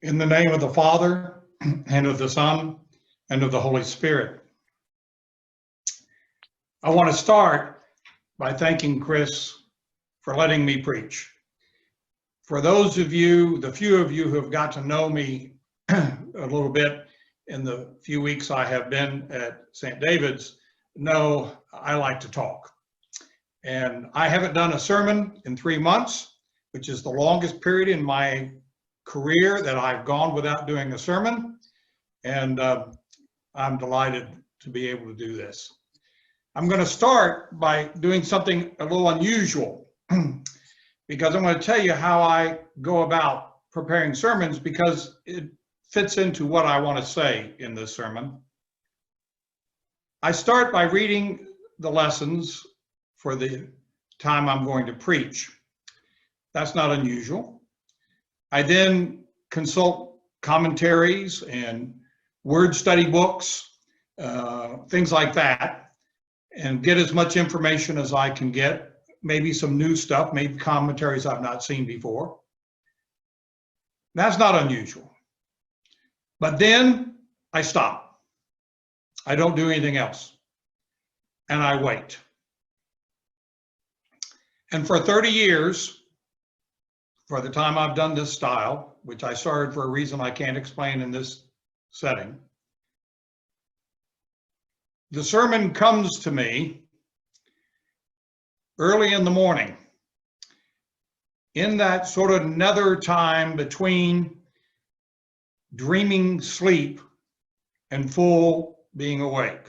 In the name of the Father, and of the Son, and of the Holy Spirit. I want to start by thanking Chris for letting me preach. For those of you, the few of you who have got to know me a little bit in the few weeks I have been at St. David's, know I like to talk. And I haven't done a sermon in 3 months, which is the longest period in my career that I've gone without doing a sermon, and I'm delighted to be able to do this. I'm going to start by doing something a little unusual because I'm going to tell you how I go about preparing sermons, because it fits into what I want to say in this sermon. I start by reading the lessons for the time I'm going to preach. That's not unusual. I then consult commentaries and word study books, things like that, and get as much information as I can get, maybe some new stuff, maybe commentaries I've not seen before. That's not unusual. But then I stop. I don't do anything else, and I wait. And for 30 years, for the time I've done this style, which I started for a reason I can't explain in this setting, the sermon comes to me early in the morning, in that sort of nether time between dreaming sleep and full being awake.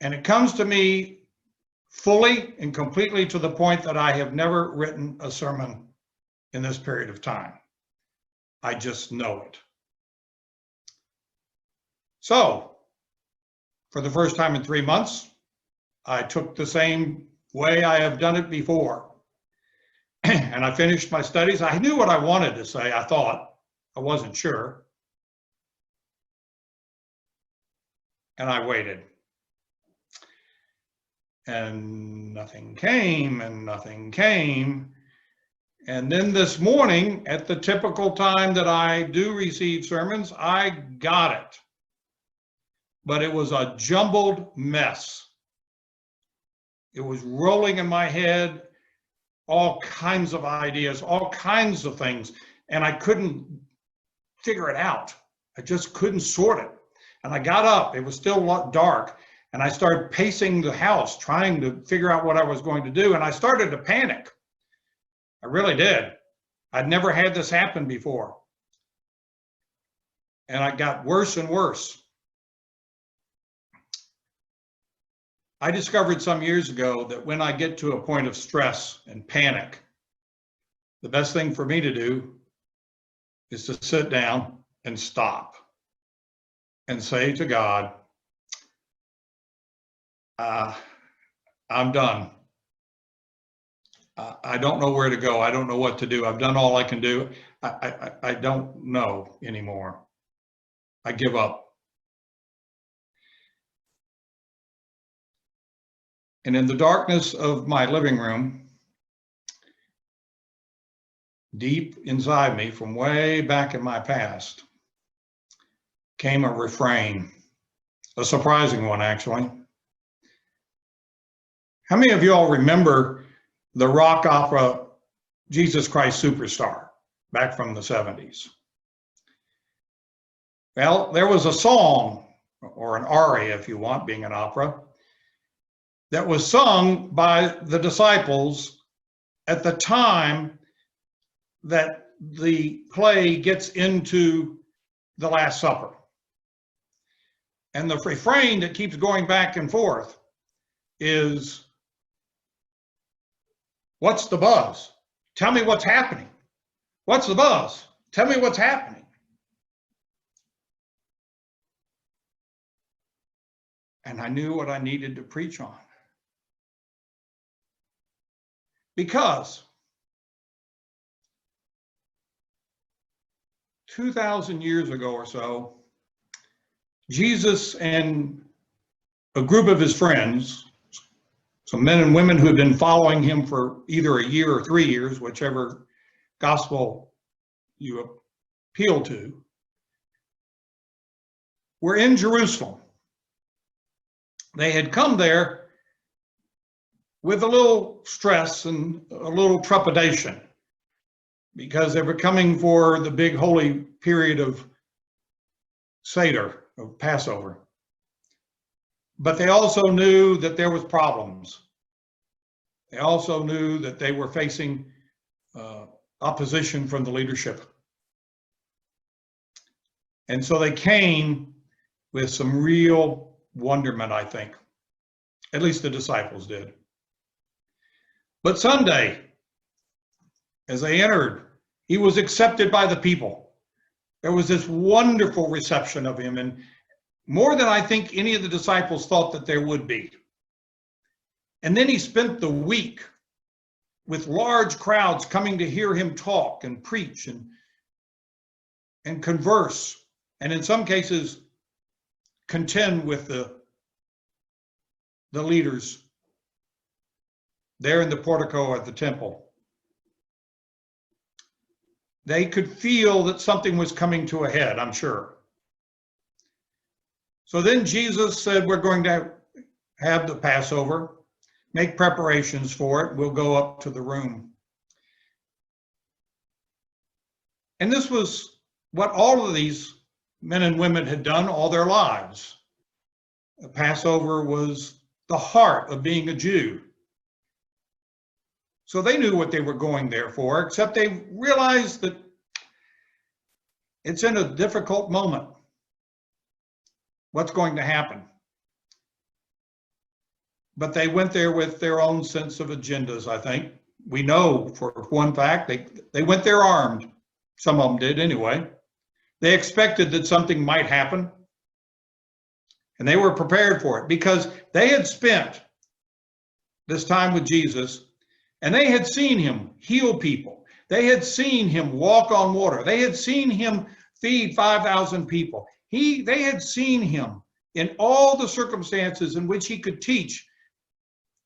And it comes to me fully and completely, to the point that I have never written a sermon in this period of time. I just know it. So, for the first time in 3 months, I took the same way I have done it before. And I finished my studies. I knew what I wanted to say, I thought. I wasn't sure. And I waited. And nothing came, and nothing came. And then this morning, at the typical time that I do receive sermons, I got it. But it was a jumbled mess. It was rolling in my head, all kinds of ideas, all kinds of things, and I couldn't figure it out. I just couldn't sort it. And I got up, it was still dark, and I started pacing the house, trying to figure out what I was going to do, and I started to panic. I really did. I'd never had this happen before. And it got worse and worse. I discovered some years ago that when I get to a point of stress and panic, the best thing for me to do is to sit down and stop and say to God, I'm done. I don't know where to go. I don't know what to do. I've done all I can do. I don't know anymore. I give up. And in the darkness of my living room, deep inside me, from way back in my past, came a refrain, a surprising one, actually. How many of you all remember the rock opera Jesus Christ Superstar back from the 70s? Well, there was a song, or an aria if you want, being an opera, that was sung by the disciples at the time that the play gets into the Last Supper. And the refrain that keeps going back and forth is, "What's the buzz? Tell me what's happening. What's the buzz? Tell me what's happening." And I knew what I needed to preach on. Because 2,000 years ago or so, Jesus and a group of his friends, some men and women who had been following him for either a year or 3 years, whichever gospel you appeal to, were in Jerusalem. They had come there with a little stress and a little trepidation because they were coming for the big holy period of Seder, of Passover. But they also knew that there was problems. They also knew that they were facing opposition from the leadership. And so they came with some real wonderment, I think. At least the disciples did. But Sunday, as they entered, he was accepted by the people. There was this wonderful reception of him, and more than I think any of the disciples thought that there would be. And then he spent the week with large crowds coming to hear him talk and preach and converse, and in some cases contend with the leaders there in the portico at the temple. They could feel that something was coming to a head, I'm sure. So then Jesus said, we're going to have the Passover, make preparations for it. We'll go up to the room. And this was what all of these men and women had done all their lives. The Passover was the heart of being a Jew. So they knew what they were going there for, except they realized that it's in a difficult moment. What's going to happen? But they went there with their own sense of agendas, I think. We know for one fact, they went there armed. Some of them did anyway. They expected that something might happen. And they were prepared for it because they had spent this time with Jesus and they had seen him heal people. They had seen him walk on water. They had seen him feed 5,000 people. They had seen him in all the circumstances in which he could teach.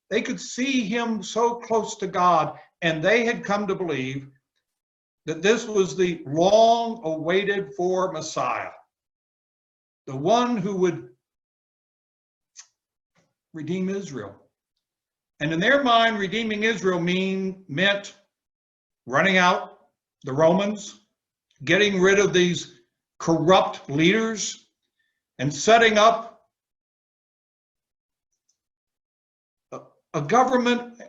They could see him so close to God, and they had come to believe that this was the long awaited for Messiah, the one who would redeem Israel. And in their mind, redeeming Israel meant running out the Romans, getting rid of these corrupt leaders, and setting up a government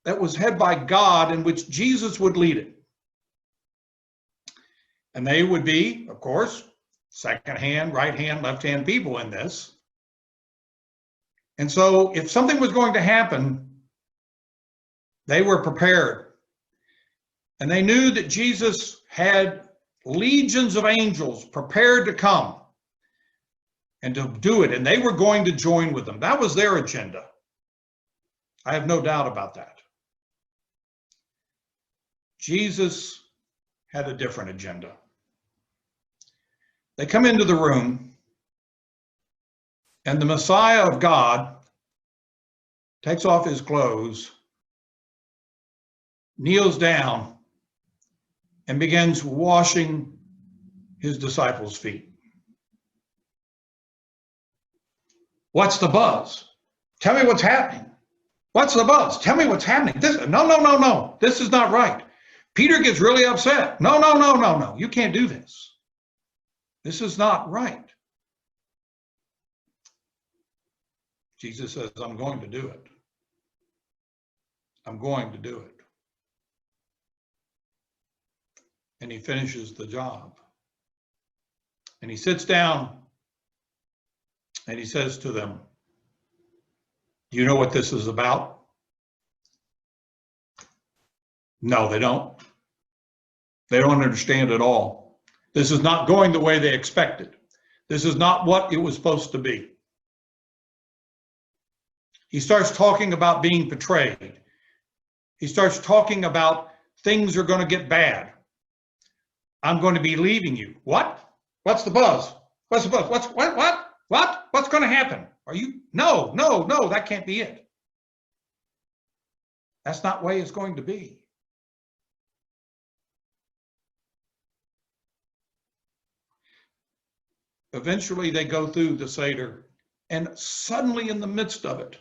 that was headed by God in which Jesus would lead it. And they would be, of course, second hand, right hand, left hand people in this. And so if something was going to happen, they were prepared. And they knew that Jesus had legions of angels prepared to come and to do it. And they were going to join with them. That was their agenda. I have no doubt about that. Jesus had a different agenda. They come into the room, and the Messiah of God takes off his clothes, kneels down, and begins washing his disciples' feet. What's the buzz? Tell me what's happening. What's the buzz? Tell me what's happening. No. This is not right. Peter gets really upset. No. You can't do this. This is not right. Jesus says, I'm going to do it. I'm going to do it. And he finishes the job. And he sits down and he says to them, do you know what this is about? No, they don't. They don't understand at all. This is not going the way they expected. This is not what it was supposed to be. He starts talking about being betrayed. He starts talking about things are going to get bad. I'm going to be leaving you. What? What's the buzz? What's the buzz? What? What's going to happen? Are you? No, that can't be it. That's not the way it's going to be. Eventually they go through the Seder, and suddenly in the midst of it,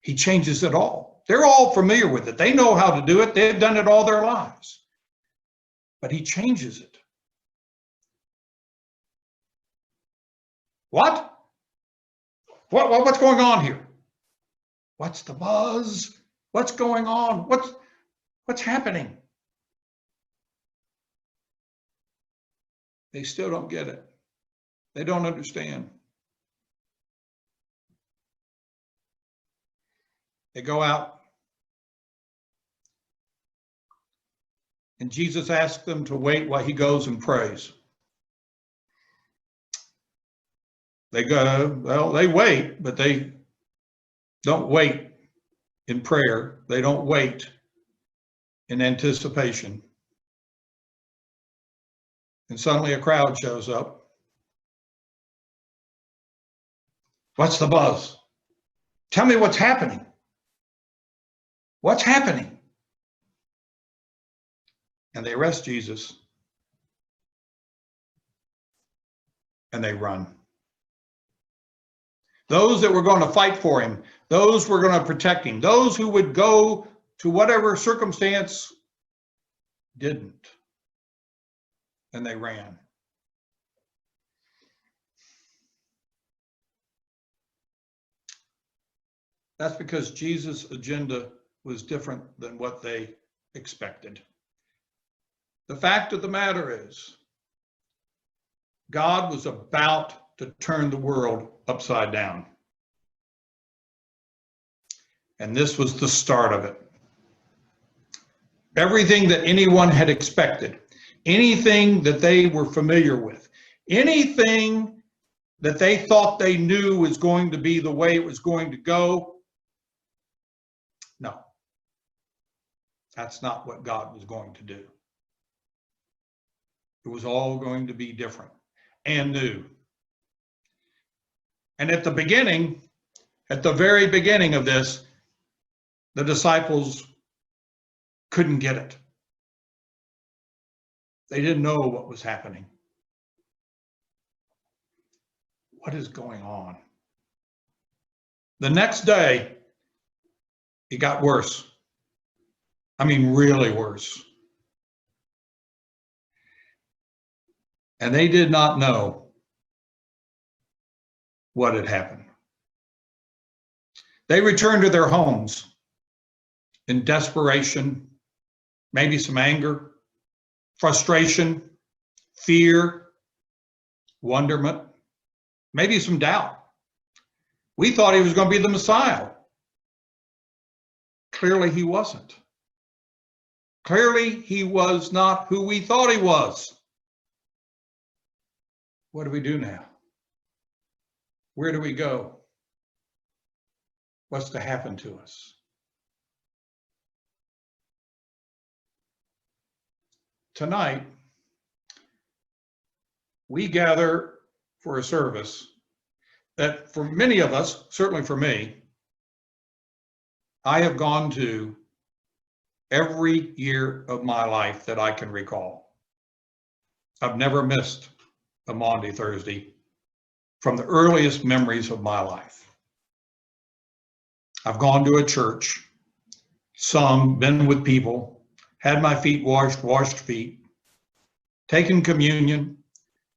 he changes it all. They're all familiar with it. They know how to do it. They've done it all their lives. But he changes it. What? What's going on here? What's the buzz? What's going on? What's happening? They still don't get it. They don't understand. They go out, and Jesus asks them to wait while he goes and prays. They go, well, they wait, but they don't wait in prayer. They don't wait in anticipation. And suddenly a crowd shows up. What's the buzz? Tell me what's happening. What's happening? And they arrest Jesus and they run. Those that were going to fight for him, those who were going to protect him, those who would go to whatever circumstance didn't. And they ran. That's because Jesus' agenda was different than what they expected. The fact of the matter is, God was about to turn the world upside down. And this was the start of it. Everything that anyone had expected, anything that they were familiar with, anything that they thought they knew was going to be the way it was going to go, no, that's not what God was going to do. It was all going to be different and new. And at the beginning, at the very beginning of this, the disciples couldn't get it. They didn't know what was happening. What is going on? The next day, it got worse. I mean, really worse. And they did not know what had happened. They returned to their homes in desperation, maybe some anger, frustration, fear, wonderment, maybe some doubt. We thought he was going to be the Messiah. Clearly he wasn't. Clearly he was not who we thought he was. What do we do now? Where do we go? What's to happen to us? Tonight, we gather for a service that for many of us, certainly for me, I have gone to every year of my life that I can recall. I've never missed a Maundy Thursday from the earliest memories of my life. I've gone to a church, sung, been with people, had my feet washed feet, taken communion,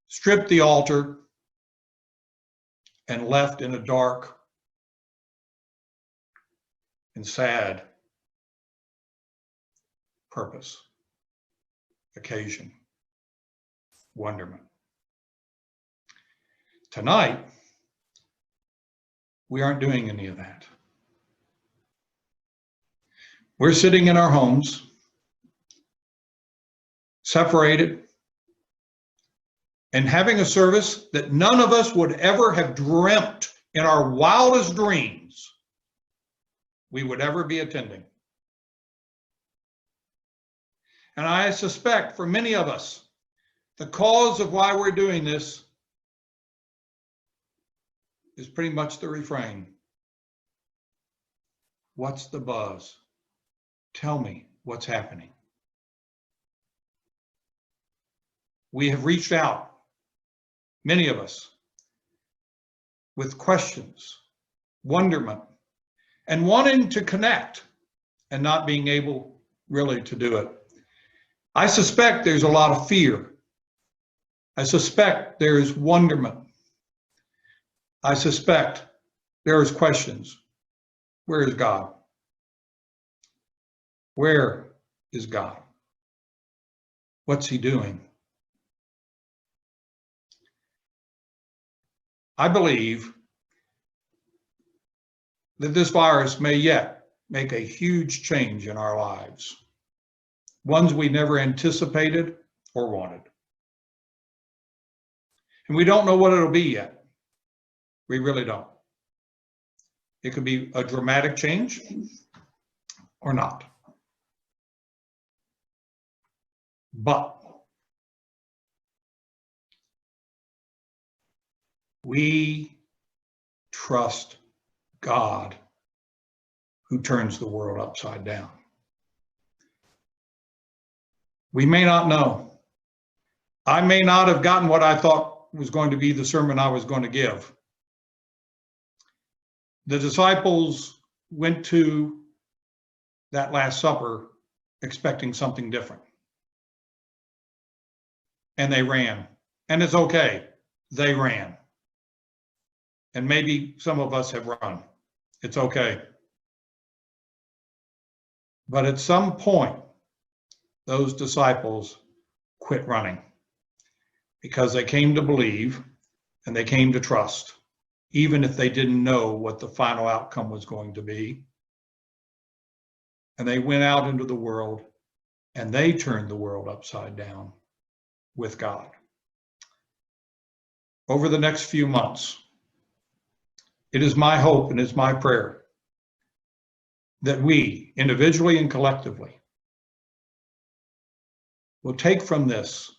stripped the altar, and left in a dark and sad purpose, occasion, wonderment. Tonight, we aren't doing any of that. We're sitting in our homes, separated, and having a service that none of us would ever have dreamt in our wildest dreams we would ever be attending. And I suspect for many of us, the cause of why we're doing this is pretty much the refrain. What's the buzz? Tell me what's happening. We have reached out many of us, with questions, wonderment, and wanting to connect and not being able really to do it. I suspect there's a lot of fear. I suspect there is wonderment. I suspect there is questions. Where is God? Where is God? What's he doing? I believe that this virus may yet make a huge change in our lives, ones we never anticipated or wanted. And we don't know what it'll be yet. We really don't. It could be a dramatic change or not. But we trust God, who turns the world upside down. We may not know. I may not have gotten what I thought was going to be the sermon I was going to give. The disciples went to that Last Supper expecting something different. And they ran. And it's okay. They ran. And maybe some of us have run. It's okay. But at some point, those disciples quit running because they came to believe and they came to trust, even if they didn't know what the final outcome was going to be. And they went out into the world and they turned the world upside down with God. Over the next few months, it is my hope and it's my prayer that we, individually and collectively, will take from this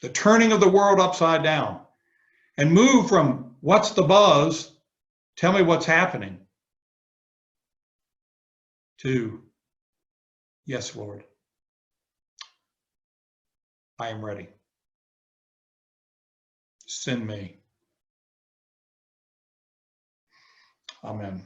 the turning of the world upside down and move from what's the buzz, tell me what's happening, to yes, Lord, I am ready. Send me. Amen.